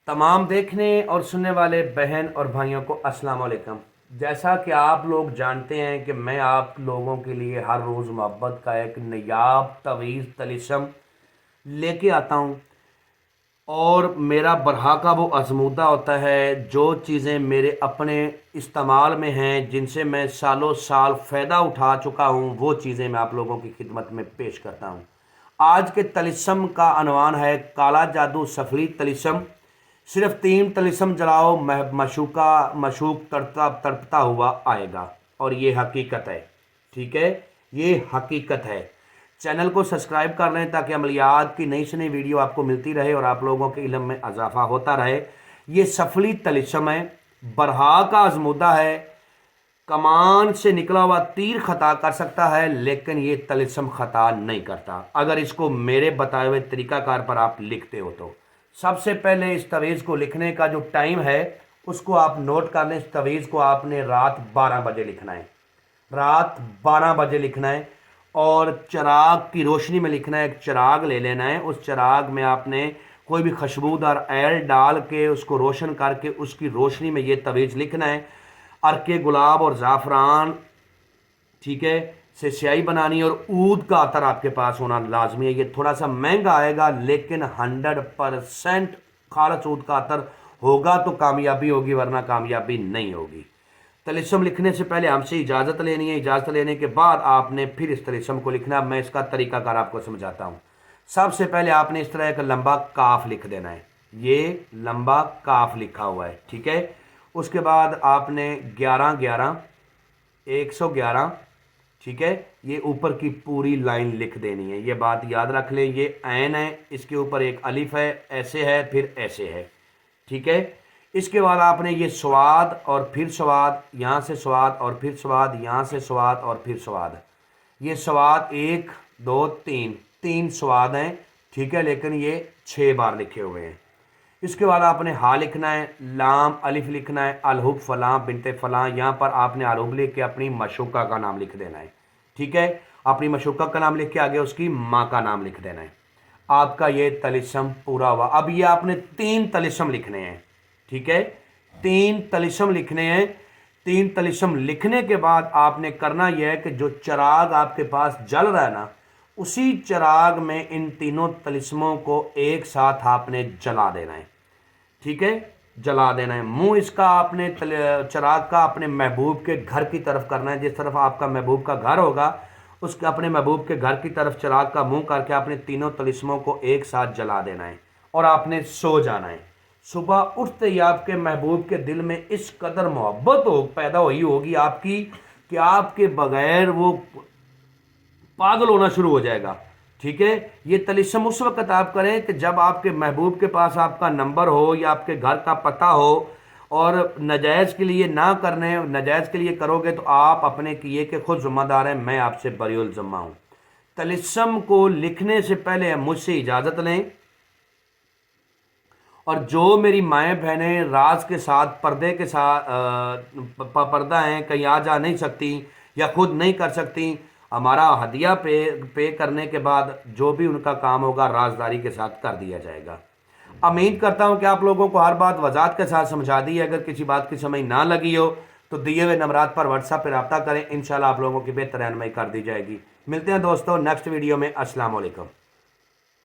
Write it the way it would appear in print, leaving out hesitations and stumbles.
तमाम देखने और सुनने वाले बहन और भाइयों को अस्सलाम वालेकुम। जैसा कि आप लोग जानते हैं कि मैं आप लोगों के लिए हर रोज़ मोहब्बत का एक नायाब तवीज़ तलिस्म लेके आता हूँ, और मेरा बरहा का वो आजमूदा होता है। जो चीज़ें मेरे अपने इस्तेमाल में हैं, जिनसे मैं सालों साल फ़ायदा उठा चुका हूँ, वो चीज़ें मैं आप लोगों की खिदमत में पेश करता हूँ। आज के तलिस्म का अनवान है काला जादू सफली तलिस्म। सिर्फ 3 तलिस्म जलाओ, मशूक तड़पता तड़पता हुआ आएगा। और ये हकीकत है, ठीक है, ये हकीकत है। चैनल को सब्सक्राइब कर लें ताकि अमलियात की नई से नई वीडियो आपको मिलती रहे और आप लोगों के इल्म में इजाफा होता रहे। ये सफली तलिस्म है, बरहा का आजमूदा है। कमान से निकला हुआ तीर खता कर सकता है, लेकिन ये तलिस्म खता नहीं करता अगर इसको मेरे बताए हुए तरीकाकार पर आप लिखते हो तो। सबसे पहले इस तवीज़ को लिखने का जो टाइम है उसको आप नोट कर लें। इस तवीज़ को आपने रात 12 बजे लिखना है, रात 12 बजे लिखना है, और चिराग की रोशनी में लिखना है। एक चिराग ले लेना है, उस चिराग में आपने कोई भी खुशबूदार ऐल डाल के उसको रोशन करके उसकी रोशनी में ये तवीज़ लिखना है। अर्के गुलाब और ज़ाफ़रान, ठीक है, से स्याही बनानी है, और ऊद का अतर आपके पास होना लाजमी है। ये थोड़ा सा महंगा आएगा, लेकिन 100% खालस ऊद का अतर होगा तो कामयाबी होगी, वरना कामयाबी नहीं होगी। तलिस्म लिखने से पहले हमसे इजाज़त लेनी है। इजाज़त लेने के बाद आपने फिर इस तलिस्म को लिखना। मैं इसका तरीकाकार आपको समझाता हूँ। सबसे पहले आपने इस तरह एक लंबा काफ लिख देना है। ये लंबा काफ लिखा हुआ है, ठीक है। उसके बाद आपने 11 11 111, ठीक है, ये ऊपर की पूरी लाइन लिख देनी है। ये बात याद रख लें, ये ऐन है, इसके ऊपर एक अलिफ है, ऐसे है, फिर ऐसे है, ठीक है। इसके बाद आपने ये स्वाद और फिर स्वाद, यहाँ से स्वाद और फिर स्वाद, यहाँ से स्वाद और फिर स्वाद। ये स्वाद 1 2 3 3 स्वाद हैं, ठीक है, लेकिन ये 6 बार लिखे हुए हैं। इसके बाद आपने हा लिखना है, लाम अलिफ लिखना है, अलहुब फलां बिनते फलां। यहाँ पर आपने अलहुब लिख के अपनी मशूका का नाम लिख देना है, ठीक है। अपनी मशूका का नाम लिख के आगे उसकी माँ का नाम लिख देना है। आपका ये तलिस्म पूरा हुआ। अब ये आपने 3 तलिस्म लिखने हैं, ठीक है, 3 तलिस्म लिखने हैं। 3 तलिस्म लिखने के बाद आपने करना यह है कि जो चिराग आपके पास जल रहा है ना, उसी चिराग में इन तीनों तलिस्मों को एक साथ आपने जला देना है, ठीक है, जला देना है। मुंह इसका आपने चिराग का अपने महबूब के घर की तरफ करना है। जिस तरफ आपका महबूब का घर होगा, उसके अपने महबूब के घर की तरफ चिराग का मुंह करके आपने तीनों तलिस्मों को एक साथ जला देना है, और आपने सो जाना है। सुबह उठते ही आपके महबूब के दिल में इस कदर मोहब्बत पैदा हुई होगी आपकी कि आपके बगैर वो पागल होना शुरू हो जाएगा, ठीक है। ये तलिस्म उस वक्त आप करें कि जब आपके महबूब के पास आपका नंबर हो या आपके घर का पता हो, और नजायज़ के लिए ना करने, नजायज़ के लिए करोगे तो आप अपने किए के खुद ज़िम्मेदार हैं, मैं आपसे बरीउल ज़िम्मा हूँ। तलिस्म को लिखने से पहले मुझसे इजाज़त लें, और जो मेरी माएँ बहनें राज के साथ पर्दे के साथ पर्दा हैं, कहीं आ जा नहीं सकती या खुद नहीं कर सकती, हमारा हदिया पे करने के बाद जो भी उनका काम होगा राजदारी के साथ कर दिया जाएगा। उम्मीद करता हूं कि आप लोगों को हर बात वजाहत के साथ समझा दी है। अगर किसी बात की समझ ना लगी हो तो दिए हुए नंबरात पर व्हाट्सएप पर रब्ता करें, इंशाल्लाह आप लोगों की बेहतर रहनुमाई कर दी जाएगी। मिलते हैं दोस्तों नेक्स्ट वीडियो में। अस्सलाम वालेकुम।